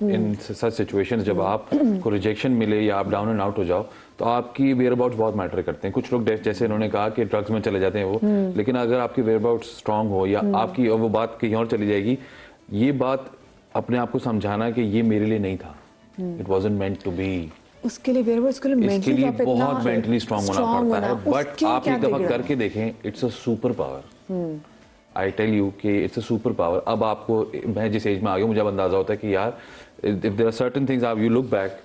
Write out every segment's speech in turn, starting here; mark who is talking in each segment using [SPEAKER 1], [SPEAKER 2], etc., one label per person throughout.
[SPEAKER 1] इन such situations जब आपको rejection मिले या आप डाउन एंड आउट हो जाओ, तो आपकी वेयर अबाउट्स बहुत मैटर करते हैं। कुछ लोग जैसे इन्होंने कहा कि ड्रग्स में चले जाते हैं वो, लेकिन अगर आपकी वेयर अबाउट्स स्ट्रांग हो या आपकी वो बात कहीं और चली जाएगी, ये बात अपने आप को समझाना कि ये मेरे लिए नहीं था, it wasn't meant to be,
[SPEAKER 2] उसके लिए
[SPEAKER 1] बहुत मेंटली स्ट्रांग होना पड़ता है। बट आप एक दफा करके देखें, it's a superpower. I tell you कि इट्स अ सुपर पावर। अब आपको, मैं जिस एज में आ गया, मुझे अब अंदाजा होता है कि यार if there are certain things आप यू लुक बैक,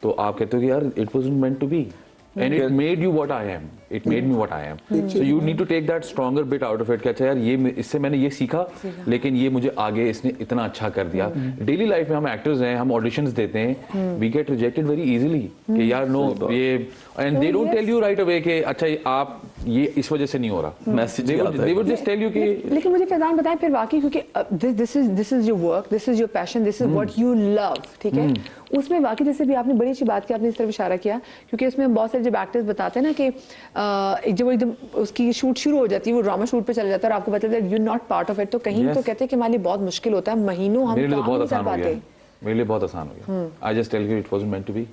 [SPEAKER 1] तो आप कहते हो कि यार it wasn't meant to be and it made you what I am, it made me what I am, so you need to take that stronger bit out of it कि अच्छा यार ये इससे मैंने ये सीखा, लेकिन ये मुझे आगे इसने इतना अच्छा कर दिया। डेली लाइफ में हम एक्टर्स हैं, हम ऑडिशंस देते हैं, we get rejected very easily कि यार नो ये, and they don't tell you right away कि अच्छा आप ये इस वजह से नहीं हो रहा, message they would just tell you कि।
[SPEAKER 2] लेकिन मुझे फैजान बताएं फिर वाकई, क्योंकि this is your work, this is your passion, this is what you love, ठीक है, उसमें वाकई जैसे भी आपने बड़ी अच्छी बात की, आपने इस तरफ इशारा किया, क्योंकि उसमें बहुत सारे जब एक्टर्स बताते हैं ना कि जब एकदम उसकी शूट शुरू हो जाती है, वो ड्रामा शूट पे चला जाता है और आपको पता है you not part of it, तो कहीं तो कहते हैं कि हमारे लिए बहुत मुश्किल होता है, महीनों हम
[SPEAKER 1] मेरे लिए बहुत आसान हो गया, मेरे लिए बहुत आसान हो गया। I just tell you it wasn't meant to be,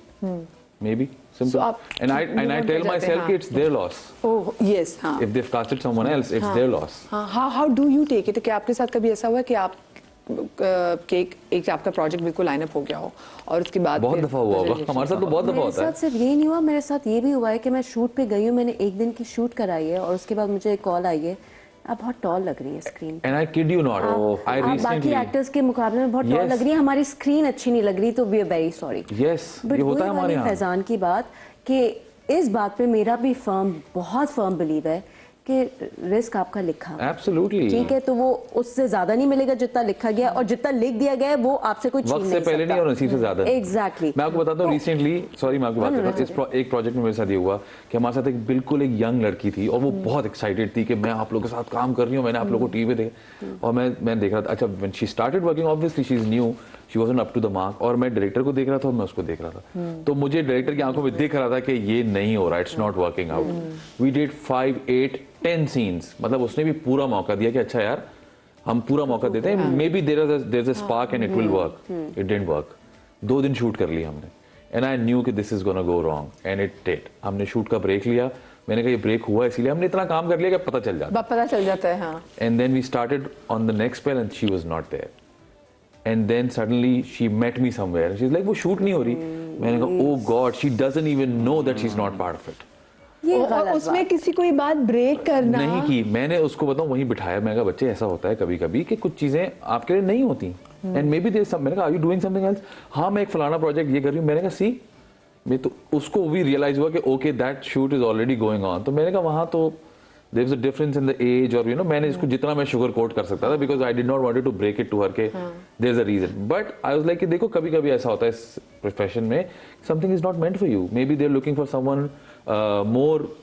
[SPEAKER 1] maybe simple, and I tell myself it's their loss.
[SPEAKER 2] Oh yes, हाँ.
[SPEAKER 1] If they've casted someone else, it's their loss.
[SPEAKER 2] हाँ, how do you take it? क्या आपके साथ कभी ऐसा हुआ कि आप एक आपका प्रोजेक्ट बिल्कुल लाइन अप हो गया हो और उसके बाद
[SPEAKER 1] बहुत दफा हुआ होगा, हमारे साथ तो बहुत दफा होता है।
[SPEAKER 3] मेरे साथ सिर्फ यही नहीं हुआ, मेरे साथ ये भी हुआ है कि मैं शूट पे गई हूँ, मैंने एक दिन की शूट कराई है और उसके बाद मुझे एक कॉल आई है, आप बहुत टॉल लग रही है स्क्रीन पे।
[SPEAKER 1] And I kid you not, I recently,
[SPEAKER 3] बाकी एक्टर्स के मुकाबले में बहुत टॉल लग रही है, हमारी स्क्रीन अच्छी नहीं लग रही, तो we are very sorry.
[SPEAKER 1] Yes, ये होता है हमारे यहाँ।
[SPEAKER 3] फैजान की बात कि इस बात पे मेरा भी बहुत फर्म बिलीव है कि रिस्क आपका लिखा है।
[SPEAKER 1] Absolutely.
[SPEAKER 3] ठीक है, तो वो उससे ज्यादा नहीं मिलेगा जितना लिखा गया, और जितना लिख दिया गया है वो आपसे कुछ छीन नहीं सकता।
[SPEAKER 1] वक्त से पहले नहीं और नसीब से ज्यादा।
[SPEAKER 3] Exactly.
[SPEAKER 1] मैं आपको बताता हूँ, रिसेंटली, सॉरी मैं आपको बात करता हूँ, एक प्रोजेक्ट में मेरे साथ ये हुआ कि हमारे साथ एक बिल्कुल एक यंग लड़की थी और वो बहुत एक्साइटेड थी कि मैं आप लोगों के साथ काम कर रही हूँ, मैंने आप लोगों को टीवी पे देखा और मैं देख रहा था। अच्छा, when she started working, obviously she is new, she wasn't up to the mark, और मैं डायरेक्टर को देख रहा था और मैं उसको देख रहा था, तो मुझे डायरेक्टर की आंखों में दिख रहा था कि ये नहीं हो रहा, it's not working out. We did 5, 8, 10 scenes, मतलब उसने भी पूरा मौका दिया कि अच्छा यार हम पूरा मौका देते हैं, maybe there is a spark and it will work. It didn't work. 2 दिन शूट कर लिया हमने, एंड आई न्यू कि this is gonna go wrong, and it did. हमने शूट का ब्रेक लिया, मैंने कहा ये ब्रेक हुआ इसलिए, हमने इतना काम कर लिया कि पता चल जाता है। हाँ। And then we started on the next spell and she was not there, and then suddenly she met me somewhere, she is like वो शूट नहीं हो रही। मैंने कहा oh god, she doesn't even know that she is not part of it.
[SPEAKER 2] और उसमें किसी को ये बात ब्रेक करना
[SPEAKER 1] नहीं की, मैंने उसको बताऊं वहीं बिठाया, मैं कहा बच्चे ऐसा होता है कभी कभी कि कुछ चीजें आपके लिए नहीं होती, and maybe there some, मैंने कहा are you doing something else, हाँ मैं एक फलाना प्रोजेक्ट ये कर रही हूँ, मैंने कहा सी, मैं तो उसको भी रियलाइज हुआ कि okay that shoot is already going on, तो मैंने कहा वहां तो there is a difference in the age, और यू नो मैंने इसको जितना मैं शुगर कोट कर सकता था, because I did not wanted to break it to her के there is a reason, but I was like कि देखो कभी कभी ऐसा होता है इस प्रोफेशन में, something is not meant for you, may be they are looking for someone more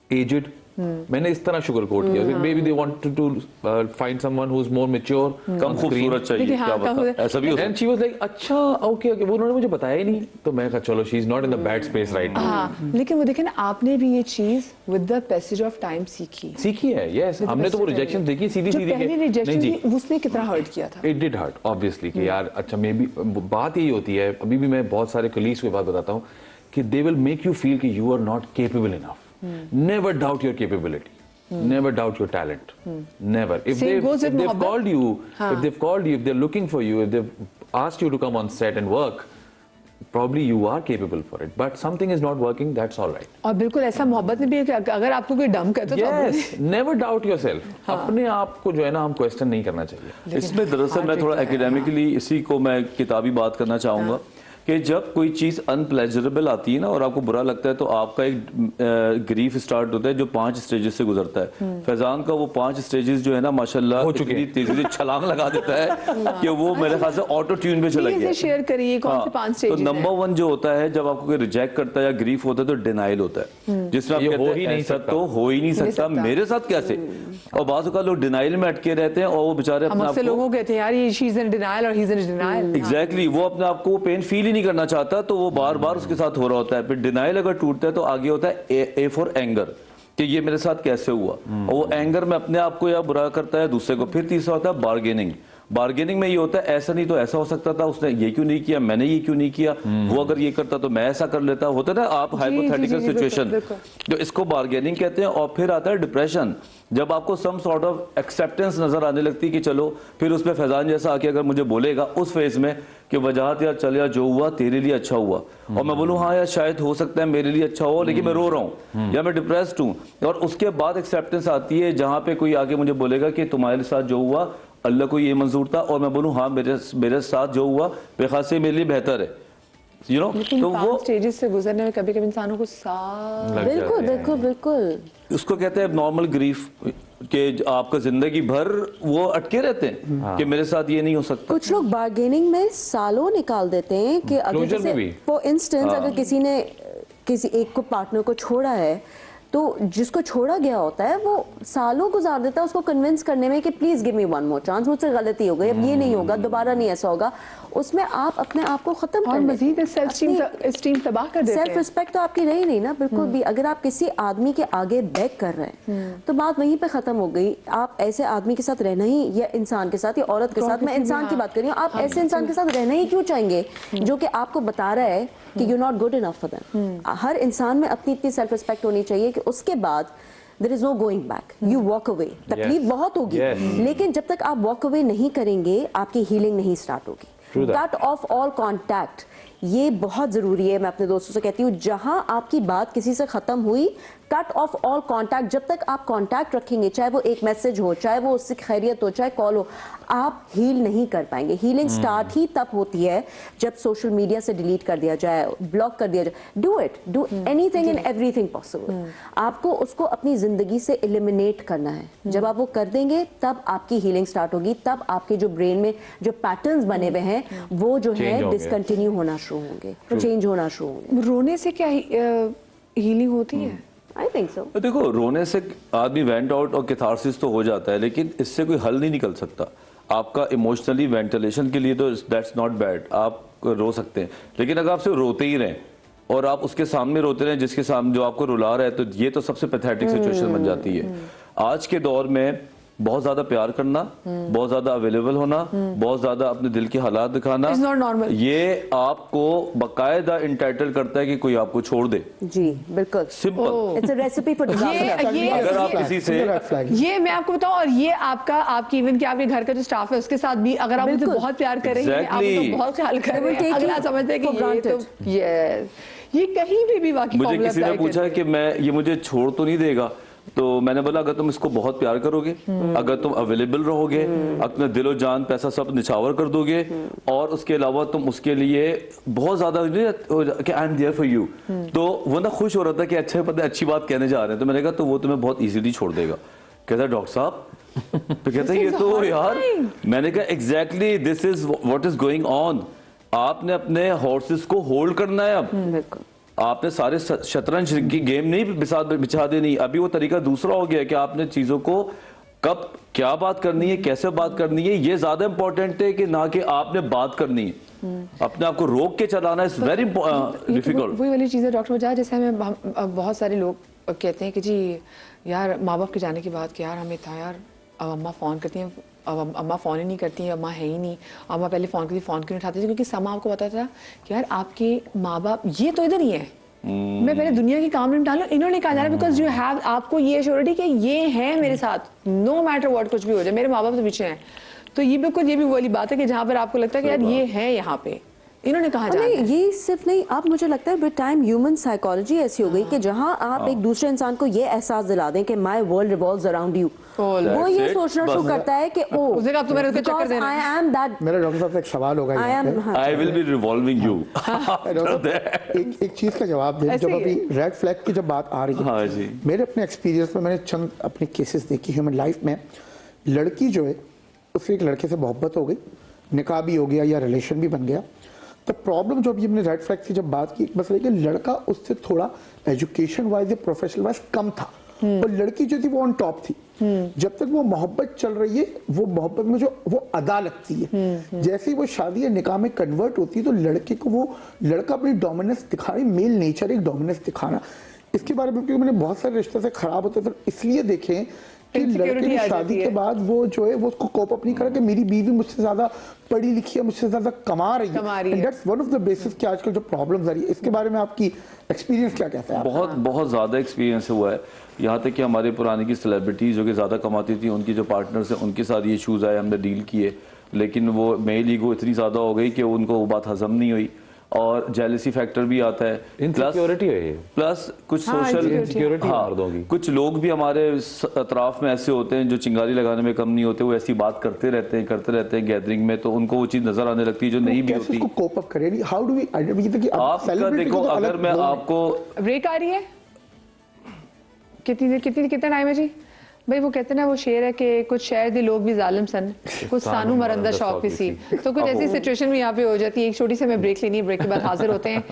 [SPEAKER 1] aged. मैंने इस तरह शुगर कोट किया, may be they wanted to find someone who is more mature,
[SPEAKER 4] कम खूबसूरत चाहिए, क्या पता ऐसा भी हो।
[SPEAKER 1] एंड शी वाज लाइक अच्छा ओके ओके, वो उन्होंने मुझे बताया ही नहीं, तो मैं कहा चलो she is not in the bad space right now.
[SPEAKER 2] हां, लेकिन वो देखें ना, आपने भी ये चीज with the passage of time सीखी है।
[SPEAKER 1] यस, हमने तो वो रिजेक्शन देखी सीधी
[SPEAKER 2] पहली रिजेक्शन थी, उसने कितना हर्ट किया था।
[SPEAKER 1] इट डिड हर्ट ऑब्वियसली कि यार अच्छा, मे बी बात यही होती है, अभी भी मैं बहुत सारे कलीग्स को बात बताता हूँ कि they will make you feel कि you are not capable enough. Never doubt your capability. Never doubt your talent. Never. If they've called you, if they're looking for you, if they've asked you to come on set and work, probably you are capable for it. But something is not working. That's all right.
[SPEAKER 2] और बिल्कुल ऐसा मोहब्बत में भी है कि अगर आपको कोई डम कहता है तो
[SPEAKER 1] yes, never doubt yourself. अपने आप को जो है ना हम क्वेश्चन नहीं करना चाहिए।
[SPEAKER 4] इसमें दरअसल मैं थोड़ा एकेडमिकली इसी को मैं किताबी बात करना चाहूँगा कि जब कोई चीज़ अनप्लेजरेबल आती है ना और आपको बुरा लगता है, तो आपका एक ग्रीफ स्टार्ट होता है जो 5 स्टेजेस से गुजरता है। फैजान का वो 5 स्टेजेस जो है ना माशाल्लाह इतनी तेजी से छलांग लगा देता है कि वो मेरे ख्याल से ऑटो ट्यून में चला गया।
[SPEAKER 2] शेयर करिए कौन से 5 स्टेजेस
[SPEAKER 4] तो नंबर 1 जो होता है, जब आपको कोई रिजेक्ट करता है या ग्रीफ होता है तो डिनाइल होता है, जिसमें आप कहते हैं ऐसा तो हो ही नहीं सकता, मेरे साथ कैसे। और बाज़ औक़ात लोग डिनाइल में अटके रहते हैं और वो बेचारे अपने आप को,
[SPEAKER 2] लोगों कहते हैं यार ये शी इज इन डिनाइल और he is in denial.
[SPEAKER 4] Exactly, वो अपने आप को वो पेन फील ही नहीं करना चाहता, तो वो बार बार उसके साथ हो रहा होता है। फिर डिनाइल अगर टूटता है तो आगे होता है ए फॉर एंगर, कि ये मेरे साथ कैसे हुआ, और वो एंगर में अपने आप को या बुरा करता है दूसरे को। फिर तीसरा होता है बार्गेनिंग। बार्गेनिंग में ये होता है ऐसा नहीं तो ऐसा हो सकता था, उसने ये क्यों नहीं किया, मैंने ये क्यों नहीं किया, वो अगर ये करता तो मैं ऐसा कर लेता, होता है ना आप हाइपोथेटिकल
[SPEAKER 2] जी,
[SPEAKER 4] सिचुएशन,
[SPEAKER 2] बिल्कुल।
[SPEAKER 4] तो इसको बार्गेनिंग कहते हैं। और फिर आता है डिप्रेशन, जब आपको सम सॉर्ट ऑफ एक्सेप्टेंस नजर आने लगती है कि चलो, फिर उसमें फैजान जैसा आके अगर मुझे बोलेगा उस फेज में कि वजाहत यार चल यार जो हुआ तेरे लिए अच्छा हुआ, और मैं बोलूँ हाँ यार शायद हो सकता है मेरे लिए अच्छा हो लेकिन मैं रो रहा हूँ या मैं डिप्रेस्ड हूँ, और उसके बाद एक्सेप्टेंस आती है जहाँ पे कोई आके मुझे बोलेगा कि तुम्हारे साथ जो हुआ अल्लाह को ये मंजूर था, और मैं बोलूँ हाँ मेरे साथ जो हुआ बेखास से मेरे लिए बेहतर है, यू नो। तो वो
[SPEAKER 2] स्टेजेस से गुजरने में कभी कभी इंसानों को
[SPEAKER 1] लग
[SPEAKER 3] बिल्कुल
[SPEAKER 1] जाते हैं।
[SPEAKER 3] बिल्कुल बिल्कुल।
[SPEAKER 4] उसको कहते हैं नॉर्मल ग्रीफ, कि आपका जिंदगी भर वो अटके रहते हैं कि मेरे साथ ये नहीं हो सकता।
[SPEAKER 3] कुछ लोग बार्गेनिंग में सालों निकाल देते हैं कि अगर
[SPEAKER 1] Closure में भी।
[SPEAKER 3] फॉर इंस्टेंस अगर किसी ने किसी एक को पार्टनर को छोड़ा है, तो जिसको छोड़ा गया होता है वो सालों गुजार देता है उसको कन्विंस करने में कि please give me one more chance, मुझसे गलती हो गई, अब ये नहीं होगा, दोबारा नहीं ऐसा होगा। उसमें आप अपने आप को खत्म
[SPEAKER 2] और
[SPEAKER 3] कर
[SPEAKER 2] मजीद सेल्फ स्टीम तबाह कर देते
[SPEAKER 3] सेल्फ
[SPEAKER 2] हैं।
[SPEAKER 3] रिस्पेक्ट तो आपकी रही नहीं ना, बिल्कुल भी। अगर आप किसी आदमी के आगे बैक कर रहे हैं तो बात वहीं पे खत्म हो गई। आप ऐसे आदमी के साथ रहना ही, या इंसान के साथ या औरत के साथ, मैं इंसान की बात कर रही हूँ, आप ऐसे इंसान के साथ रहना ही क्यों चाहेंगे जो कि आपको बता रहा है कि you not good enough for them. हर इंसान में अपनी इतनी सेल्फ रिस्पेक्ट होनी चाहिए कि उसके बाद there is no going back, you walk away. तकलीफ बहुत होगी, लेकिन जब तक आप वॉक अवे नहीं करेंगे आपकी हीलिंग नहीं स्टार्ट होगी। कट ऑफ ऑल कॉन्टैक्ट, ये बहुत जरूरी है। मैं अपने दोस्तों से कहती हूँ जहां आपकी बात किसी से खत्म हुई, कट ऑफ ऑल कॉन्टैक्ट। जब तक आप कॉन्टैक्ट रखेंगे, चाहे वो एक मैसेज हो, चाहे वो उससे खैरियत हो, चाहे कॉल हो, आप हील नहीं कर पाएंगे। हीलिंग स्टार्ट ही तब होती है जब सोशल मीडिया से डिलीट कर दिया जाए, ब्लॉक कर दिया जाए। Do it, do anything and everything possible. आपको उसको अपनी जिंदगी से एलिमिनेट करना है। जब आप वो कर देंगे तब आपकी हीलिंग स्टार्ट होगी, तब आपके जो ब्रेन में जो पैटर्न्स बने हुए हैं वो जो है डिसकंटिन्यू होना शुरू होंगे, चेंज होना शुरू होंगे।
[SPEAKER 2] रोने से क्या हीलिंग होती है?
[SPEAKER 3] I think so.
[SPEAKER 4] देखो, रोने से आदमी वेंट आउट और कैथारसिस तो हो जाता है, लेकिन इससे कोई हल नहीं निकल सकता। आपका इमोशनली वेंटिलेशन के लिए तो दैट्स नॉट बैड, आप रो सकते हैं, लेकिन अगर आप सिर्फ रोते ही रहें और आप उसके सामने रोते रहें जिसके सामने जो आपको रुला रहा है, तो ये तो सबसे पैथेटिक सिचुएशन बन जाती है। आज के दौर में बहुत ज्यादा प्यार करना, बहुत ज्यादा अवेलेबल होना, बहुत ज्यादा अपने दिल के हालात दिखाना,
[SPEAKER 2] It's not normal.
[SPEAKER 4] ये आपको बकायदा इंटाइटल करता है कि कोई आपको छोड़ दे।
[SPEAKER 3] जी बिल्कुल,
[SPEAKER 4] simple.
[SPEAKER 3] It's a recipe for disaster.
[SPEAKER 4] अगर आप किसी से
[SPEAKER 2] ये मैं आपको बताऊं, और ये आपकी इवन कि आपके घर का जो स्टाफ है उसके साथ भी अगर आप उनसे बहुत प्यार कर रही हैं, आप उनका बहुत ख्याल कर रहे हैं, अगला समझते हैं कि ये तो ये कहीं भी वाकई
[SPEAKER 4] मुझे किसी ने पूछा कि मैं ये मुझे छोड़ तो नहीं देगा, तो मैंने बोला अगर तुम इसको बहुत प्यार करोगे, अगर तुम अवेलेबल रहोगे, अपने दिलो जान पैसा सब निछावर कर दोगे, और उसके अलावा तुम उसके लिए बहुत ज्यादा कि I am there for you, तो वो ना खुश हो रहा था कि अच्छा पता अच्छी बात कहने जा रहे हैं। तो मैंने कहा तो वो तुम्हें बहुत इजीली छोड़ देगा। कहता डॉक्टर साहब, तो कहता ये तो यार, मैंने कहा exactly this is what is going on. आपने अपने हॉर्सेस को होल्ड करना है। अब आपने सारे शतरंज की गेम नहीं बिछा देनी, अभी वो तरीका दूसरा हो गया है कि आपने चीजों को कब क्या बात करनी है, कैसे बात करनी है, ये ज्यादा इंपॉर्टेंट है कि ना कि आपने बात करनी है। अपने आप को रोक के चलाना इज वेरी डिफिकल्ट।
[SPEAKER 2] वही वाली चीज़ है डॉक्टर वजह, जैसे हमें बहुत सारे लोग कहते हैं कि जी यार माँ बाप के जाने के बाद कि यार हमें था यार, अब अम्मा फ़ोन करती हैं, अब अम्मा फ़ोन ही नहीं करती हैं, अम्मा है ही नहीं, अम्मा पहले फ़ोन करती, फ़ोन क्यों नहीं उठाती थी, क्योंकि समा आपको पता था कि यार आपके माँ बाप ये तो इधर ही है, मैं पहले दुनिया के काम में डालूं, इन्होंने कहा जा रहा है बिकॉज यू हैव, आपको ये एश्योरिटी कि ये है मेरे साथ, नो मैटर व्हाट, कुछ भी हो जाए मेरे माँ बाप तो पीछे हैं। तो ये बिल्कुल ये भी वाली बात है कि जहाँ पर आपको लगता है कि यार ये है यहाँ पे, इन्होंने कहा जा रहा है।
[SPEAKER 3] ये सिर्फ नहीं, अब मुझे लगता है विद टाइम ह्यूमन साइकोलॉजी ऐसी हो गई कि जहां आप एक दूसरे इंसान को ये एहसास दिला दें कि my world revolves around you, वो ये सोचना शुरू करता है कि ओ
[SPEAKER 2] उसने कहा अब तो मेरे उसके चक्कर देना है।
[SPEAKER 3] I am that.
[SPEAKER 5] मेरा डॉक्टर साहब से एक सवाल होगा
[SPEAKER 4] I will be revolving you.
[SPEAKER 5] एक चीज का जवाब दें, जब अभी रेड फ्लैग की जब बात आ रही है,
[SPEAKER 4] हाँ जी,
[SPEAKER 5] मेरे अपने एक्सपीरियंस में मैंने चंद अपने केसेस देखी ह्यूमन लाइफ में। लड़की जो है उससे एक लड़के से मोहब्बत हो गई, निकाह भी हो गया या रिलेशन भी बन गया। तो प्रॉब्लम जो अभी हमने रेड फ्लैग की जब बात की, बस कि लड़का उससे थोड़ा एजुकेशन वाइज या प्रोफेशनल वाइज कम था, और लड़की जो थी वो ऑन टॉप थी। जब तक वो मोहब्बत चल रही है, वो मोहब्बत में जो वो अदा लगती है, जैसे ही वो शादी या निकाह में कन्वर्ट होती है, तो लड़के को वो लड़का अपनी डोमिनेंस दिखा रही, मेल नेचर एक डोमिनेंस दिखाना। इसके बारे में क्योंकि मैंने बहुत सारे रिश्ते से खराब होते फिर इसलिए देखे कि लड़के
[SPEAKER 2] Insecurity
[SPEAKER 5] की
[SPEAKER 2] आ
[SPEAKER 5] शादी
[SPEAKER 2] जाती
[SPEAKER 5] के
[SPEAKER 2] है।
[SPEAKER 5] बाद वो जो है वो उसको कोप अप नहीं करा कि मेरी बीवी मुझसे ज्यादा पढ़ी लिखी है, मुझसे ज्यादा कमा रही है। That's one of the basis कि आजकल जो प्रॉब्लम्स आ रही है, इसके बारे में आपकी एक्सपीरियंस क्या कहता है?
[SPEAKER 4] बहुत बहुत ज़्यादा एक्सपीरियंस हुआ है। यहाँ तक कि हमारे पुराने की सेलिब्रिटीज़ जो कि ज़्यादा कमाती थी, उनकी जो पार्टनर्स हैं उनके साथ ये इशूज़ आए, हमने डील किए, लेकिन वो मेल ईगो इतनी ज़्यादा हो गई कि उनको वो बात हजम नहीं हुई और जेलसी फैक्टर भी आता है।
[SPEAKER 1] इनसिक्योरिटी है ये।
[SPEAKER 4] प्लस कुछ
[SPEAKER 2] हाँ,
[SPEAKER 4] सोशल
[SPEAKER 1] insecurity मर्दों की।
[SPEAKER 4] कुछ लोग भी हमारे अतराफ में ऐसे होते हैं जो चिंगारी लगाने में कम नहीं होते, वो ऐसी बात करते रहते हैं गैदरिंग में, तो उनको वो चीज़ नजर आने लगती है जो नहीं भी
[SPEAKER 5] कैसे
[SPEAKER 4] होती।
[SPEAKER 5] उसको कोप अप करें? हाउ डू वी
[SPEAKER 4] आपका देखो, अगर मैं आपको
[SPEAKER 2] ब्रेक आ रही है, कितना टाइम है जी? भाई वो कहते हैं ना, वो शेर है कि कुछ शहर दे लोग भी जालिम सन, कुछ सानू मरंदा शौक भी सी। तो कुछ ऐसी सिचुएशन भी यहाँ पे हो जाती है। एक छोटी सी हमें ब्रेक लेनी है, ब्रेक के बाद हाजिर होते हैं।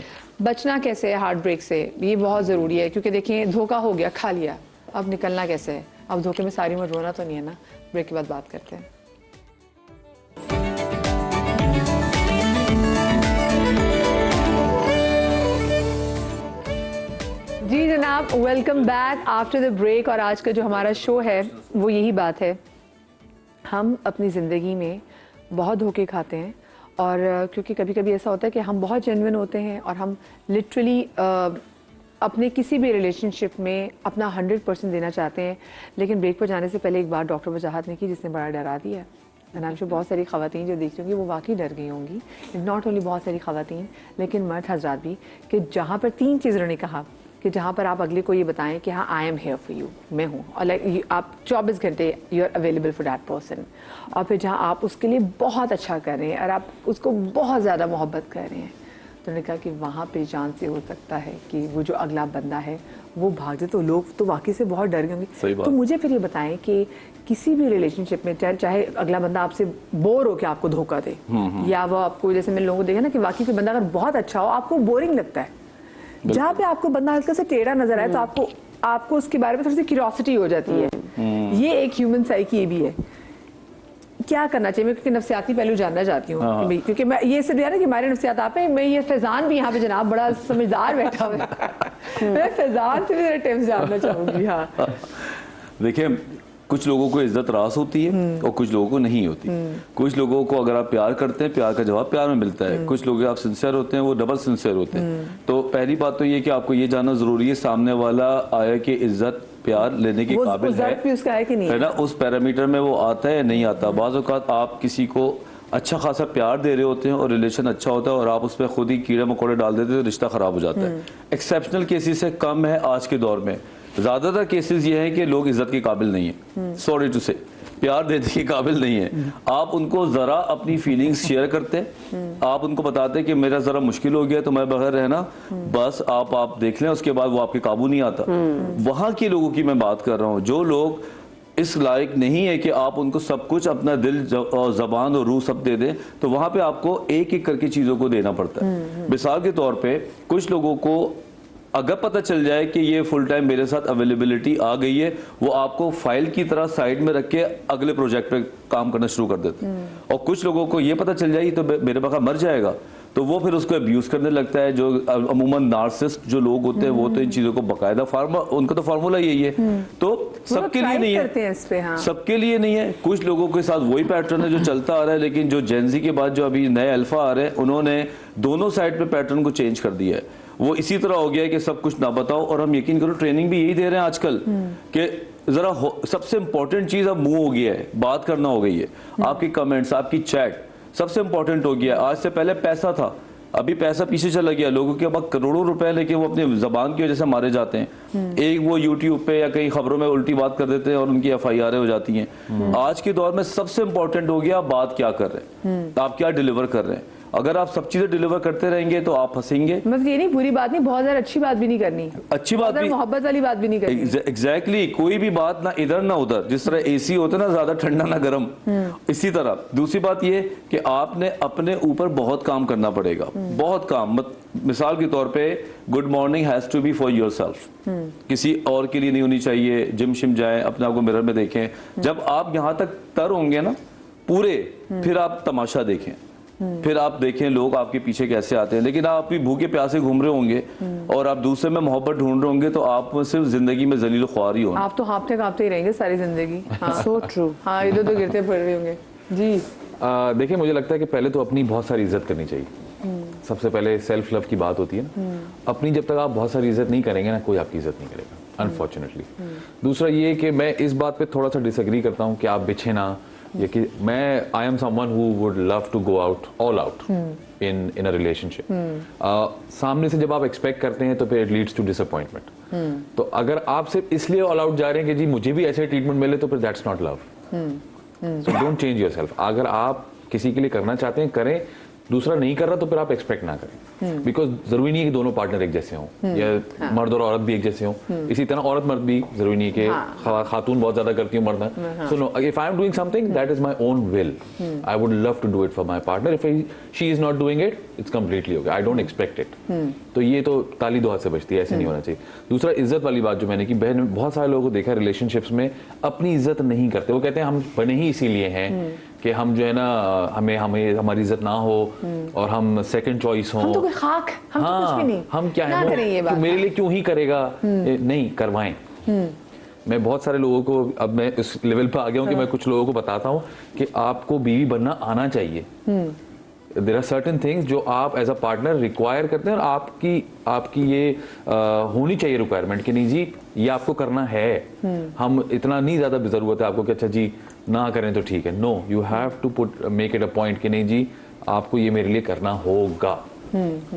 [SPEAKER 2] बचना कैसे है हार्ट ब्रेक से, ये बहुत ज़रूरी है, क्योंकि देखिए धोखा हो गया, खा लिया, अब निकलना कैसे है? अब धोखे में सारी उम्र रोना तो नहीं है ना। ब्रेक के बाद बात करते हैं। जी जनाब, welcome back after the break. और आज का जो हमारा शो है वो यही बात है, हम अपनी ज़िंदगी में बहुत धोखे खाते हैं। और क्योंकि कभी कभी ऐसा होता है कि हम बहुत जेन्युइन होते हैं और हम लिटरली अपने किसी भी रिलेशनशिप में अपना 100% देना चाहते हैं, लेकिन ब्रेक पर जाने से पहले एक बार डॉक्टर वजाहत ने की जिसने बड़ा डरा दिया। नाम से बहुत सारी ख़वातीन जो देखती होंगी वो वाकई डर गई होंगी, नॉट ओनली बहुत सारी ख़वातीन लेकिन मर्द हजरात भी, कि जहाँ पर 3 चीज़ उन्होंने कहा कि जहाँ पर आप अगले को ये बताएं कि हाँ I am here for you, मैं हूँ, और लाइक आप 24 घंटे you are available for that person. और फिर जहाँ आप उसके लिए बहुत अच्छा कर रहे हैं और आप उसको बहुत ज़्यादा मोहब्बत कर रहे हैं, तो उन्होंने कहा कि वहाँ पे चांस ये हो सकता है कि वो जो अगला बंदा है वो भाग जाए। तो लोग तो वाकई से बहुत डर गए होंगे। तो मुझे फिर ये बताएं कि किसी भी रिलेशनशिप में चाहे अगला बंदा आपसे बोर हो के आपको धोखा दे, या वो आपको, जैसे मैंने लोगों को देखा ना कि वाकई कोई बंदा अगर बहुत अच्छा हो आपको बोरिंग लगता है, जहाँ पे आपको बंदा हल्का से टेढ़ा नजर आए तो आपको उसके बारे में थोड़ी सी क्यूरियोसिटी हो जाती है। ये एक ह्यूमन साइकी ये भी है। क्या करना चाहिए? मैं क्योंकि नफ्सियाती पहलू जानना चाहती हूँ, क्योंकि मैं ये सिर्फ ना कि हमारे नफ्सियात आप हैं, मैं ये फैजान भी यहाँ पे जनाब बड़ा समझदार बैठा हुआ है। मैं फैजान से भी जरा टिप्स जानना चाहूंगी। हाँ
[SPEAKER 4] देखिए, कुछ लोगों को इज्जत रास होती है और कुछ लोगों को नहीं होती। कुछ लोगों को अगर आप प्यार करते हैं, प्यार का जवाब प्यार में मिलता है। कुछ लोग आप सिंसियर होते हैं, वो डबल सिंसियर होते हैं। तो पहली बात तो ये कि आपको ये जानना जरूरी है सामने वाला आया कि इज्जत प्यार लेने के काबिल है,
[SPEAKER 2] उसका है कि नहीं
[SPEAKER 4] है ना, उस पैरामीटर में वो आता है या नहीं आता। बाज़ औक़ात आप किसी को अच्छा खासा प्यार दे रहे होते हैं और रिलेशन अच्छा होता है और आप उसमें खुद ही कीड़े मकोड़े डाल देते हैं तो रिश्ता खराब हो जाता है। एक्सेप्शनल केसेस से कम है आज के दौर में। ज्यादातर केसेस ये हैं कि लोग इज्जत के काबिल नहीं है, सॉरी टू से, प्यार देने के काबिल नहीं है। आप उनको जरा अपनी फीलिंग्स शेयर करते हैं, आप उनको बताते हैं कि मेरा जरा मुश्किल हो गया तो मैं बगैर रहना, बस आप देख लें, उसके बाद वो आपके काबू नहीं आता। वहां के लोगों की मैं बात कर रहा हूँ जो लोग इस लायक नहीं है कि आप उनको सब कुछ, अपना दिल और जबान और रूह सब दे दें, तो वहां पे आपको एक एक करके चीजों को देना पड़ता है। मिसाल के तौर पे कुछ लोगों को अगर पता चल जाए कि ये फुल टाइम मेरे साथ अवेलेबिलिटी आ गई है, वो आपको फाइल की तरह साइड में रख के अगले प्रोजेक्ट पे काम करना शुरू कर देते हैं। और कुछ लोगों को ये पता चल जाए तो मेरे बगैर मर जाएगा, तो वो फिर उसको अब्यूज करने लगता है। जो अमूमन नार्सिसिस्ट जो लोग होते हैं वो तो इन चीजों को बकायदा उनका तो फार्मूला यही है। तो सबके लिए नहीं है, हाँ। सबके लिए नहीं है। कुछ लोगों के साथ वही पैटर्न है जो चलता आ रहा है, लेकिन जो जेनजी के बाद जो अभी नए अल्फा आ रहे हैं, उन्होंने दोनों साइड पे पैटर्न को चेंज कर दिया है। वो इसी तरह हो गया है कि सब कुछ ना बताओ, और हम यकीन करो ट्रेनिंग भी यही दे रहे हैं आजकल कि जरा सबसे इंपॉर्टेंट चीज अब मुंह हो गया है, बात करना हो गई है। आपकी कमेंट्स, आपकी चैट सबसे इंपॉर्टेंट हो गया है। आज से पहले पैसा था, अभी पैसा पीछे चला गया। लोगों के अब करोड़ों रुपए लेके वो अपनी जबान की वजह से मारे जाते हैं। एक वो यूट्यूब पे या कई खबरों में उल्टी बात कर देते हैं और उनकी FIR हो जाती हैं। आज के दौर में सबसे इंपॉर्टेंट हो गया बात क्या कर रहे हैं, आप क्या डिलीवर कर रहे हैं। अगर आप सब चीजें डिलीवर करते रहेंगे तो आप फंसेंगे।
[SPEAKER 2] मतलब ये नहीं, बुरी बात नहीं, बहुत ज्यादा अच्छी बात भी नहीं करनी,
[SPEAKER 4] अच्छी बात भी,
[SPEAKER 2] मोहब्बत वाली बात भी नहीं करनी।
[SPEAKER 4] एग्जैक्टली कोई भी बात ना इधर ना उधर। जिस तरह AC होता है ना, ज्यादा ठंडा ना गर्म, इसी तरह। दूसरी बात ये कि आपने अपने ऊपर बहुत काम करना पड़ेगा, बहुत काम। मिसाल के तौर पे good morning has to be for yourself, किसी और के लिए नहीं होनी चाहिए। जिम शिम जाएं, अपने आप को मिरर में देखें। जब आप यहाँ तक तर होंगे ना पूरे, फिर आप तमाशा देखें। फिर आप देखें लोग आपके पीछे कैसे आते हैं, लेकिन आप भी भूखे प्यासे घूम रहे होंगे और आप दूसरे में मोहब्बत ढूंढ रहे होंगे तो आप सिर्फ जिंदगी में जलील ख्वार ही होंगे।
[SPEAKER 2] आप तो हाँफते कांपते ही रहेंगे सारी जिंदगी। हाँ
[SPEAKER 3] सो ट्रू।
[SPEAKER 2] हाँ, इधर तो गिरते पड़ रहे होंगे जी।
[SPEAKER 1] देखिए मुझे लगता है कि पहले तो अपनी बहुत सारी इज्जत करनी चाहिए। सबसे पहले सेल्फ लव की बात होती है ना, अपनी जब तक आप बहुत सारी इज्जत नहीं करेंगे ना, कोई आपकी इज्जत नहीं करेगा अनफॉर्चुनेटली। दूसरा ये कि मैं इस बात पे थोड़ा सा डिसएग्री करता हूँ कि आप बिछे ना, ये कि मैं I am someone who would love to go out all out in a relationship. सामने से जब आप एक्सपेक्ट करते हैं तो फिर इट लीड्स टू डिसअपॉइंटमेंट। तो अगर आप सिर्फ इसलिए ऑल आउट जा रहे हैं कि जी मुझे भी ऐसे ट्रीटमेंट मिले तो फिर that's not love. So don't change yourself. अगर आप किसी के लिए करना चाहते हैं करें, दूसरा नहीं कर रहा तो फिर आप एक्सपेक्ट ना करें। बिकॉज जरूरी नहीं है कि दोनों पार्टनर एक जैसे हों या मर्द और औरत भी एक जैसे हों। इसी तरह औरत मर्द भी जरूरी नहीं है कि खातून बहुत ज्यादा करती हूँ मर्द। So no, if I am doing something that is my own will, I would love to do it for my partner. If she is not doing it, it's completely okay, I don't expect it. तो ये तो ताली दो हाथ से बचती है, ऐसे नहीं होना चाहिए। दूसरा इज्जत वाली बात जो मैंने की, बहन बहुत सारे लोगों को देखा रिलेशनशिप्स में अपनी इज्जत नहीं करते। वो कहते हैं हम बने ही इसीलिए हैं कि हम जो है ना हमें हमारी इज्जत ना हो और हम सेकंड चॉइस हो।
[SPEAKER 2] हम तो कोई खाक, हम तो कुछ भी नहीं।
[SPEAKER 1] हम क्या
[SPEAKER 2] ना करें ये
[SPEAKER 1] है
[SPEAKER 2] बात।
[SPEAKER 1] मेरे लिए क्यों ही करेगा, नहीं करवाएं। मैं बहुत सारे लोगों को, अब मैं इस लेवल पे आ गया हूँ कि मैं कुछ लोगों को बताता हूँ कि आपको बीवी बनना आना चाहिए। देयर आर सर्टेन थिंग्स जो आप एज अ पार्टनर रिक्वायर करते हैं और आपकी ये होनी चाहिए रिक्वायरमेंट कि नहीं जी ये आपको करना है। हम इतना नहीं ज्यादा जरूरत है आपको कि अच्छा जी ना करें तो ठीक है। No, you have to put make it a point कि नहीं जी आपको ये मेरे लिए करना होगा।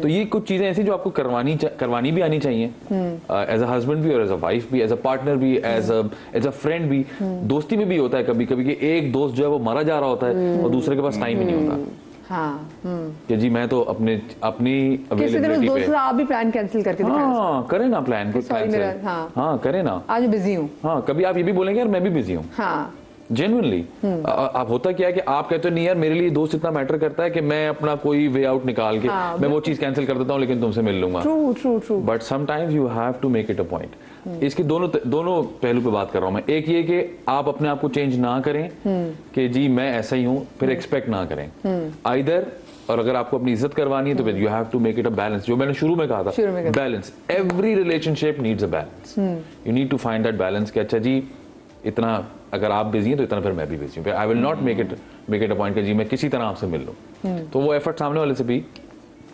[SPEAKER 1] तो ये कुछ चीजें ऐसी जो आपको करवानी भी आनी चाहिए, एज अ हस्बैंड भी और एज अ वाइफ भी, एज अ पार्टनर भी, एज अ फ्रेंड भी। दोस्ती में भी होता है कभी कभी कि एक दोस्त जो है वो मारा जा रहा होता है और दूसरे के पास टाइम ही नहीं होता।
[SPEAKER 2] हाँ,
[SPEAKER 1] कि जी मैं तो अपनी
[SPEAKER 2] किसी दिन उस
[SPEAKER 1] अवेलेबिलिटी
[SPEAKER 2] दोस्त
[SPEAKER 1] पे,
[SPEAKER 2] से आप भी प्लान कैंसिल करके दिखाएं।
[SPEAKER 1] हाँ करें ना प्लान को,
[SPEAKER 2] Sorry, मेरा- हाँ।
[SPEAKER 1] करें ना।
[SPEAKER 2] आज बिजी हूँ।
[SPEAKER 1] हाँ कभी आप ये भी बोलेंगे यार मैं भी बिजी हूँ।
[SPEAKER 2] हाँ,
[SPEAKER 1] जेन्युइनली आप होता क्या है कि आप कहते हो नहीं यार मेरे लिए दोस्त इतना मैटर करता है कि मैं अपना कोई वे आउट निकाल के
[SPEAKER 2] हाँ,
[SPEAKER 1] मैं वो चीज कैंसिल कर देता हूँ लेकिन तुमसे मिल लूंगा।
[SPEAKER 2] True.
[SPEAKER 1] But sometimes you have to make it a point. इसके दोनों पहलू पे बात कर रहा हूँ मैं। एक ये कि आप अपने आप को चेंज ना करें कि जी मैं ऐसा ही हूँ, फिर एक्सपेक्ट ना करें आइदर। और अगर आपको अपनी इज्जत करवानी है तो फिर you have to make it a balance, जो मैंने शुरू में कहा था, balance. Every relationship needs a balance. You need to find that balance कि अच्छा जी इतना अगर आप बिजी हैं तो इतना फिर मैं भी बिजी हूँ। I will not make it a point कि जी मैं किसी तरह आपसे मिल लूँ। तो वो एफर्ट सामने वाले से भी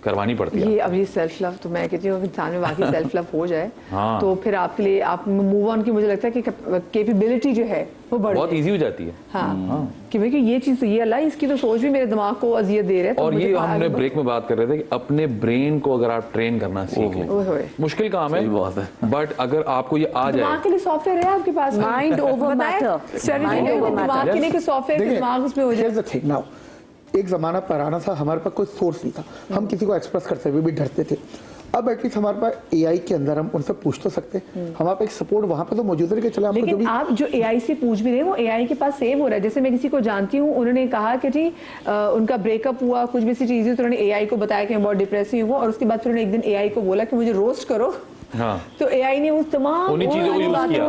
[SPEAKER 1] करवानी पड़ती है।
[SPEAKER 2] ये अब ये सेल्फ लव, तो मैं कहती हूँ इंसान में वाकई सेल्फ लव हो जाए
[SPEAKER 1] हाँ।
[SPEAKER 2] तो फिर आपके लिए आप मूव ऑन की मुझे लगता है कि कैपेबिलिटी जो है वो बढ़
[SPEAKER 1] बहुत
[SPEAKER 2] जाए।
[SPEAKER 1] इजी हो जाती है।
[SPEAKER 2] हाँ, कि भाई कि ये चीज ये अल्लाह इसकी तो सोच भी मेरे दिमाग को अजियत दे रहा है। तो
[SPEAKER 1] और
[SPEAKER 2] मुझे
[SPEAKER 1] ये
[SPEAKER 2] बाहर-
[SPEAKER 1] हमने ब्रेक में बात कर रहे थे कि अपने ब्रेन को अगर आप ट्रेन करना सीख लें,
[SPEAKER 2] ओए होए।
[SPEAKER 1] मुश्किल काम है,
[SPEAKER 4] सही बात है।
[SPEAKER 1] बट अगर आपको ये आ
[SPEAKER 2] दिमाग
[SPEAKER 1] जाए,
[SPEAKER 2] के लिए सॉफ्टवेयर है आपके पास।
[SPEAKER 3] Mind over matter. Mind over
[SPEAKER 2] दिमाग
[SPEAKER 3] matter.
[SPEAKER 2] के लिए कि सॉफ्टवेयर के दिमाग उसमें हो जाए।
[SPEAKER 5] Here's the thing now. एक जमाना पुराना था, हमारे पास कोई सोर्स नहीं था, हम किसी को एक्सप्रेस करते हुए भी डरते थे। अब एटलीस्ट हमारे पास एआई के अंदर हम उनसे पूछ तो सकते हैं, हमारे पास एक सपोर्ट वहां पे तो मौजूद है कि चले आपको जो
[SPEAKER 2] लेकिन
[SPEAKER 5] भी
[SPEAKER 2] आप जो एआई से पूछ भी रहे हैं वो एआई के पास सेव हो रहा है। जैसे मैं किसी को जानती हूँ, उन्होंने कहा कि जी उनका ब्रेकअप हुआ, कुछ भी सी चीज हुई, तो उन्होंने एआई को बताया कि मैं बहुत डिप्रेसिव हूँ और उसके बाद फिर उन्होंने एक दिन एआई को बोला कि मुझे रोस्ट करो।
[SPEAKER 1] हाँ
[SPEAKER 2] तो एआई ने उस तमाम
[SPEAKER 1] उन्हीं चीजों को यूज किया,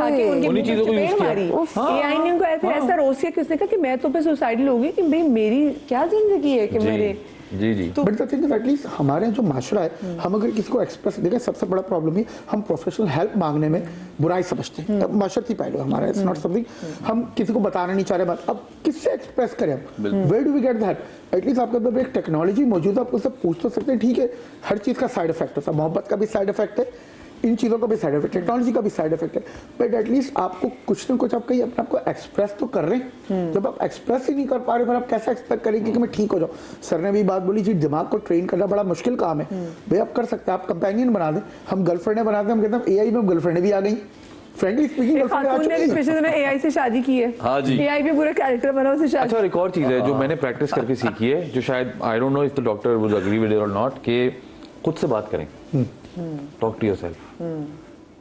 [SPEAKER 1] उन्हीं चीजों को यूज किया।
[SPEAKER 2] एआई ने उनको ऐसा रोस्ट किया कि उसने कहा कि मैं तो पे सुसाइडल हो गई कि भाई मेरी क्या जिंदगी है कि मेरे
[SPEAKER 1] जी जी।
[SPEAKER 2] तो
[SPEAKER 5] but the thing is at least हमारे यहाँ जो माशरा है, हम अगर किसी को एक्सप्रेस देखिए, सबसे बड़ा प्रॉब्लम ही हम प्रोफेशनल हेल्प मांगने में बुराई समझते हैं। माशरती पहलू हमारा, इट्स नॉट समथिंग हम किसी को बताना नहीं चाह रहे बात। अब किससे एक्सप्रेस करें हम? Where do we get that? At least आपके पास एक टेक्नोलॉजी मौजूद है, आप उससे पूछ तो सकते हैं। ठीक है, हर चीज का साइड इफेक्ट होता है, मोहब्बत का भी साइड इफेक्ट है, इन चीज़ों का भी साइड इफेक्ट, टेक्नोलॉजी का भी साइड इफेक्ट है। बट एटलीस्ट आपको कुछ ना कुछ आप कहीं अपने आपको एक्सप्रेस तो कर रहे हैं। जब आप एक्सप्रेस ही नहीं कर पा रहे, फिर आप कैसे एक्सपेक्ट करेंगे कि मैं ठीक हो जाऊँ? सर ने भी बात बोली जी, दिमाग को ट्रेन करना बड़ा मुश्किल काम है। भाई आप कर सकते हैं, आप कंपेनियन बना दें। हम गर्लफ्रेंडें बनाते हैं, हम कहते हैं एआई में गर्लफ्रेंड भी आ गई। फ्रेंकली स्पीकिंग गर्लफ्रेंड आ चुकी है।
[SPEAKER 2] स्पेशली ने एआई से शादी की है।
[SPEAKER 4] हाँ जी।
[SPEAKER 2] एआई पे पूरा कैरेक्टर बना उससे शादी।
[SPEAKER 1] अच्छा, और एक और चीज है जो मैंने प्रैक्टिस करके सीखी है, जो शायद I don't know if the doctor would agree with it और नॉट, कि खुद से बात करें। Talk to yourself,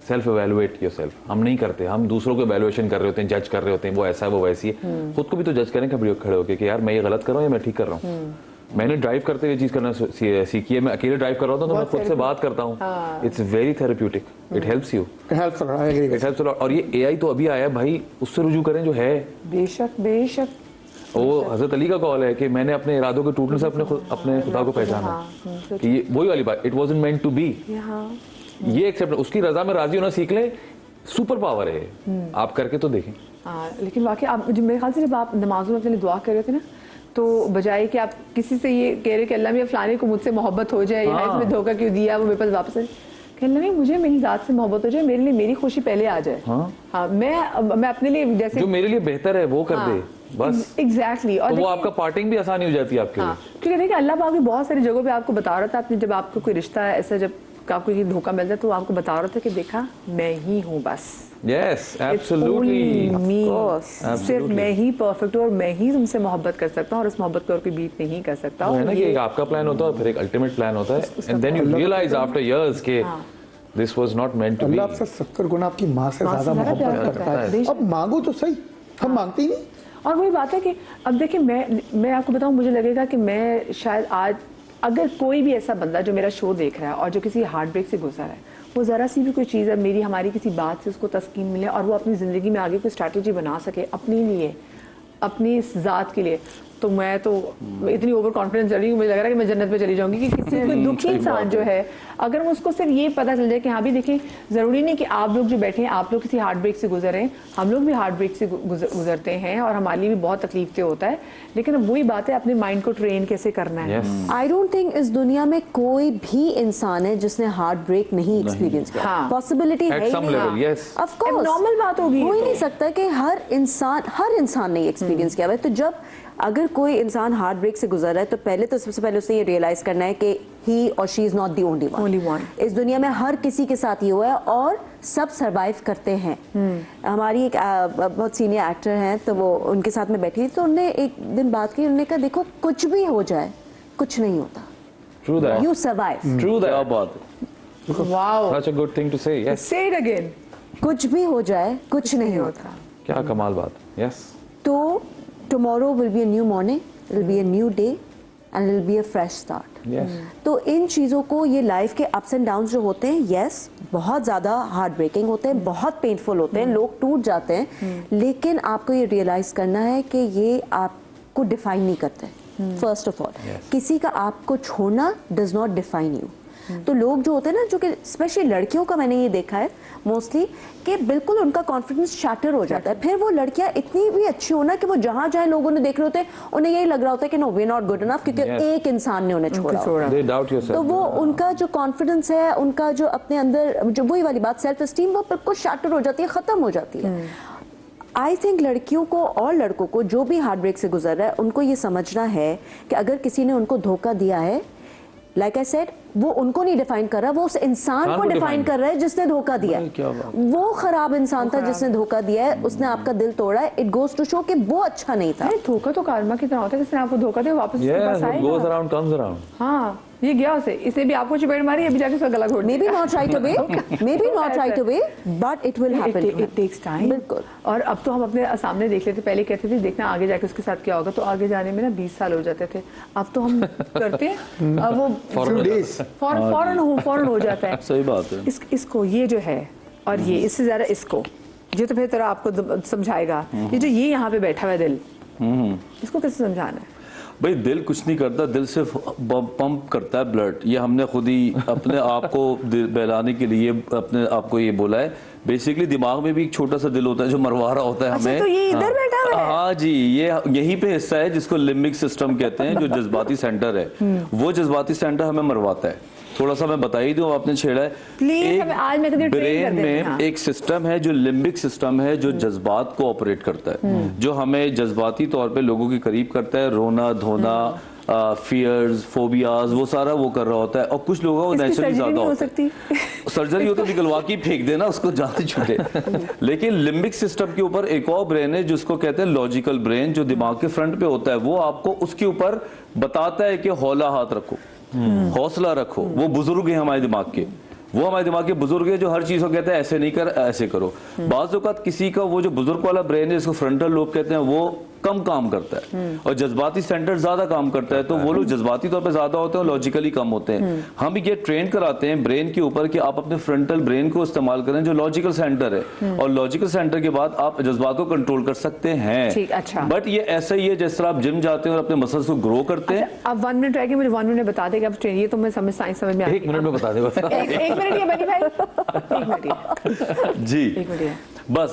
[SPEAKER 1] self evaluate yourself. हम नहीं करते, हम दूसरों को एवेलुएशन कर रहे होते हैं, जज कर रहे होते हैं, वो ऐसा है वो वैसी है। खुद को भी तो जज करें कभी खड़े होकर कि यार मैं ये गलत कर रहा हूँ या मैं ठीक कर रहा हूँ। मैंने ड्राइव करते हुए चीज करना सीखी है। मैं अकेले ड्राइव कर रहा होता हूँ तो मैं खुद से बात करता हूँ। It's very therapeutic, it helps you,
[SPEAKER 5] helps a lot, I agree.
[SPEAKER 1] It helps a lot. और ये एआई तो अभी आया है भाई, उससे रुजू करें जो है।
[SPEAKER 2] बेशक बेशक।
[SPEAKER 1] वो हजरत अली का कॉल है कि मैंने अपने इरादों के टूटने से अपने खुदा को पहचाना कि ये वही वाली बात, it wasn't meant to be, ये एक्सेप्ट, उसकी रजा में राजी होना सीख ले, सुपर पावर है, आप करके तो देखें।
[SPEAKER 2] लेकिन वाकई आप मेरे ख्याल से जब आप नमाजों में अपने लिए दुआ कर रहे थे ना, तो बजाय कि आप किसी से ये कह रहे कि अल्लाह में फलाने को मुझसे मोहब्बत हो जाए, या इसमें धोखा क्यों दिया, वो मेरे पास वापस आ जाए, कहना नहीं, मुझे मेरी जात से मोहब्बत हो जाए, मेरे लिए मेरी खुशी पहले आ जाए। हाँ, मैं अपने लिए जैसे
[SPEAKER 1] जो मेरे लिए बेहतर है वो कर दे बस।
[SPEAKER 2] एग्जैक्टली। और
[SPEAKER 1] तो वो आपका पार्टिंग भी आसानी हो जाती है आपके लिए।
[SPEAKER 2] क्योंकि देखिए अल्लाह पाक भी बहुत सारी जगहों पे आपको बता रहा था, आपने जब आपको कोई रिश्ता ऐसा जब आपको ये धोखा मिलता है तो आपको बता रहा था कि देखा मैं ही हूँ बस।
[SPEAKER 1] Yes, absolutely.
[SPEAKER 2] सिर्फ मैं ही परफेक्ट हूँ और मैं ही तुमसे मोहब्बत कर सकता हूँ और उस मोहब्बत को और कोई बीट नहीं कर सकता।
[SPEAKER 1] वो है ना कि एक आपका प्लान होता है फिर एक अल्टीमेट प्लान होता है, and then you realise after years के this was not meant to be.
[SPEAKER 5] Allah आपसे 70 गुना आपकी माँ से ज्यादा मोहब्बत करता है। अब मांगो तो सही, हम मांगते ही नहीं।
[SPEAKER 2] और वही बात है कि अब देखिए मैं आपको बताऊं, मुझे लगेगा कि मैं शायद आज अगर कोई भी ऐसा बंदा जो मेरा शो देख रहा है और जो किसी हार्ट ब्रेक से गुजरा है, वो ज़रा सी भी कोई चीज़ है हमारी किसी बात से उसको तस्कीन मिले और वो अपनी ज़िंदगी में आगे कोई स्ट्रैटेजी बना सके अपने लिए, अपनी इस ज़ात के लिए, तो मैं तो इतनी ओवर कॉन्फिडेंस चल रही हूँ, मुझे लग रहा है कि मैं जन्नत में चली जाऊंगी। कि किसी कोई दुखी इंसान जो है, अगर उसको सिर्फ ये पता चल जाए कि हाँ भी देखिए, ज़रूरी नहीं कि आप लोग जो बैठे हैं आप लोग किसी हार्ट ब्रेक से गुजर रहे हैं, हम लोग भी हार्ट ब्रेक से गुजरते हैं और हमारे लिए भी बहुत तकलीफ से होता है, लेकिन अब वही बात है अपने माइंड को ट्रेन कैसे करना है।
[SPEAKER 3] आई डोंट थिंक इस दुनिया में कोई भी इंसान है जिसने हार्ट ब्रेक नहीं एक्सपीरियंस किया। पॉसिबिलिटी है ही नहीं। ऑफ कोर्स
[SPEAKER 2] नॉर्मल बात होगी,
[SPEAKER 3] हो ही नहीं सकता कि हर इंसान ने एक्सपीरियंस किया है। तो जब अगर कोई इंसान हार्ट ब्रेक से गुजर रहा है तो पहले तो सबसे पहले उसे ये रियलाइज करना है कि ही और she is not the only one. इस दुनिया में हर किसी के साथ ये हुआ है और सब सरवाइव करते हैं। हमारी एक बहुत सीनियर एक्टर हैं, तो वो उनके साथ में बैठी तो उन्होंने एक दिन बात की, उन्होंने कहा देखो कुछ भी हो जाए कुछ नहीं होता,
[SPEAKER 1] True that.
[SPEAKER 3] You survive.
[SPEAKER 1] True that.
[SPEAKER 4] क्या बात है।
[SPEAKER 2] Wow,
[SPEAKER 1] Such a good thing to say. Yes.
[SPEAKER 2] से इट अगेन,
[SPEAKER 3] कुछ भी हो जाए कुछ नहीं होता।
[SPEAKER 1] क्या कमाल बात। Yes.
[SPEAKER 3] तो tomorrow will be a new morning, it will be a new day and it will be a fresh start.
[SPEAKER 1] Yes.
[SPEAKER 3] तो इन चीज़ों को, ये लाइफ के अप्स एंड डाउन्स जो होते हैं, यस बहुत ज़्यादा हार्ट ब्रेकिंग होते हैं, बहुत पेनफुल होते हैं, लोग टूट जाते हैं, लेकिन आपको ये रियलाइज़ करना है कि ये आपको डिफाइन नहीं करते। फर्स्ट ऑफ ऑल किसी का आपको छोड़ना डज नॉट डिफाइन यू। तो लोग जो होते हैं ना, जो कि स्पेशली लड़कियों का मैंने ये देखा है मोस्टली, कि बिल्कुल उनका कॉन्फिडेंस शैटर हो जाता है। फिर वो लड़कियां इतनी भी अच्छी हो ना कि वो जहां जाए लोगों ने देख रहे होते हैं, उन्हें यही लग रहा होता है कि no we not good enough, क्योंकि एक इंसान ने उन्हें छोड़ा।
[SPEAKER 1] They doubt yourself.
[SPEAKER 3] तो वो उनका जो कॉन्फिडेंस है, उनका जो अपने अंदर जो वही वाली बात सेल्फ एस्टीम, वो बिल्कुल शैटर हो जाती है, खत्म हो जाती है। आई थिंक लड़कियों को और लड़कों को जो भी हार्ट ब्रेक से गुजर रहा है, उनको ये समझना है कि अगर किसी ने उनको धोखा दिया है, लाइक आई सेड, वो उनको नहीं डिफाइन कर रहा, वो उस इंसान को डिफाइन कर रहा है जिसने धोखा दिया है। वो खराब इंसान था जिसने धोखा दिया है, उसने आपका दिल तोड़ा है। इट गोज टू शो कि वो अच्छा नहीं था।
[SPEAKER 2] धोखा तो कर्मा की तरह होता है, किसने आपको धोखा दिया वापस उसके पास आएगा।
[SPEAKER 1] Goes around, comes around.
[SPEAKER 2] हाँ, ये गया उसे, इसने भी आपको चपेट मारी, अभी जाके उसका गला घोट दिया।
[SPEAKER 3] Maybe not right away, maybe not right away, but it will happen.
[SPEAKER 2] It takes time.
[SPEAKER 3] बिल्कुल।
[SPEAKER 2] और अब तो हम अपने सामने देख लेते, पहले कहते थे देखना आगे जाके उसके साथ क्या होगा, तो आगे जाने में ना 20 साल हो जाते थे। अब तो हम करते हैं, अब वो फौरन हो जाता है।
[SPEAKER 4] सही बात है।
[SPEAKER 2] इसको ये जो है और ये इससे ज्यादा इसको, ये तो फिर तरह आपको समझाएगा। ये जो ये यहाँ पे बैठा हुआ है दिल, इसको कैसे समझाना है?
[SPEAKER 4] भाई दिल कुछ नहीं करता, दिल सिर्फ पंप करता है ब्लड। ये हमने खुद ही अपने आप को बहलाने के लिए अपने आप को ये बोला है। बेसिकली दिमाग में भी एक छोटा सा दिल होता है जो मरवा रहा होता है हमें।
[SPEAKER 2] तो ये इधर बैठा हुआ है?
[SPEAKER 4] हाँ जी, ये यहीं पे हिस्सा है जिसको लिम्बिक सिस्टम कहते हैं, जो जज्बाती सेंटर है। वो जज्बाती सेंटर हमें मरवाता है। थोड़ा सा मैं बता ही दूं, आपने छेड़ा है। एक ब्रेन में एक सिस्टम है जो लिम्बिक सिस्टम है, जो जज्बात को ऑपरेट करता है, जो हमें जज्बाती तौर पे लोगों के करीब करता है। रोना धोना, फियर्स, फोबियाज, वो सारा वो कर रहा होता है। और कुछ लोगों को नेचुरली ज्यादा होता है। सर्जरी हो तो निकलवा के फेंक देना, उसको जान छूटे। लेकिन लिम्बिक सिस्टम के ऊपर एक और ब्रेन है जिसको कहते हैं लॉजिकल ब्रेन, जो दिमाग के फ्रंट पे होता है। वो आपको उसके ऊपर बताता है कि हौला हाथ रखो, हौसला रखो। वो बुजुर्ग हैं हमारे दिमाग के, वो हमारे दिमाग के बुजुर्ग है जो हर चीज को कहते हैं ऐसे नहीं कर, ऐसे करो। बाज़ औक़ात किसी का वो जो बुजुर्ग वाला ब्रेन है, जिसको फ्रंटल लोब कहते हैं, वो कम काम करता है और जज्बाती सेंटर ज्यादा काम करता है। तो वो लोग जज्बाती तौर पे ज्यादा होते हैं और लॉजिकली कम होते हैं। हम ये ट्रेन कराते हैं ब्रेन के ऊपर कि आप अपने फ्रंटल ब्रेन को इस्तेमाल करें जो लॉजिकल सेंटर है, और लॉजिकल सेंटर के बाद आप जज्बात को कंट्रोल कर सकते हैं।
[SPEAKER 2] ठीक, अच्छा।
[SPEAKER 4] बट ये ऐसा ही है जिस तरह आप जिम जाते हैं और अपने मसल्स को ग्रो करते हैं।
[SPEAKER 2] अब 1 मिनट रह गया, मुझे 1 मिनट में बता देगा आप ट्रेन, ये तो मैं समझ साइंस समझ में आ
[SPEAKER 1] 1 मिनट में बता दे बस।
[SPEAKER 2] एक मिनट ये बनी भाई, 1 मिनट ये।
[SPEAKER 4] जी
[SPEAKER 2] 1 मिनट ये।
[SPEAKER 4] बस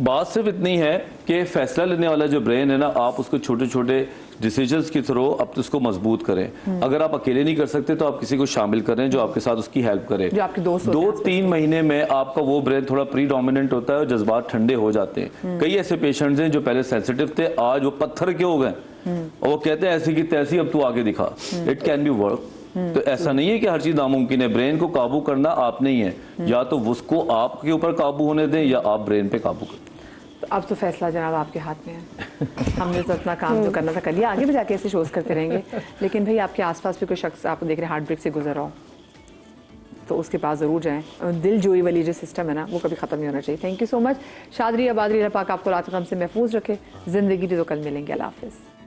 [SPEAKER 4] बात सिर्फ इतनी है कि फैसला लेने वाला जो ब्रेन है ना, आप उसको छोटे छोटे डिसीजंस के थ्रू अब उसको मजबूत करें। अगर आप अकेले नहीं कर सकते तो आप किसी को शामिल करें जो आपके साथ उसकी हेल्प करे।
[SPEAKER 2] जो आपके दोस्त होते हैं
[SPEAKER 4] 2-3 महीने में आपका वो ब्रेन थोड़ा प्री डोमिनेंट होता है और जज्बात ठंडे हो जाते हैं। कई ऐसे पेशेंट्स हैं जो पहले सेंसिटिव थे, आज वो पत्थर के हो गए और वो कहते हैं ऐसी की तैसी अब तू आगे दिखा। It can be work. तो ऐसा नहीं है कि हर चीज नामुमकिन है। ब्रेन को काबू करना आप नहीं है, या तो उसको आपके ऊपर काबू होने दें या आप ब्रेन पे काबू करें।
[SPEAKER 2] तो अब तो फैसला जनाब आपके हाथ में है। हमने तो अपना काम जो करना था कर लिया, आगे भी जाके ऐसे शोज करते रहेंगे। लेकिन भाई आपके आसपास भी कोई शख्स आप देख रहे हैं हार्ट ब्रेक से गुजर रहा हो, तो उसके पास ज़रूर जाएं। दिल जोई वाली जो सिस्टम है ना, वो कभी ख़त्म नहीं होना चाहिए। Thank you so much. शादरी आबादरी, अल्लाह पाक आपको रात से महफूज रखे। ज़िंदगी तो कल मिलेंगे। अल्लाह हाफ़िज़।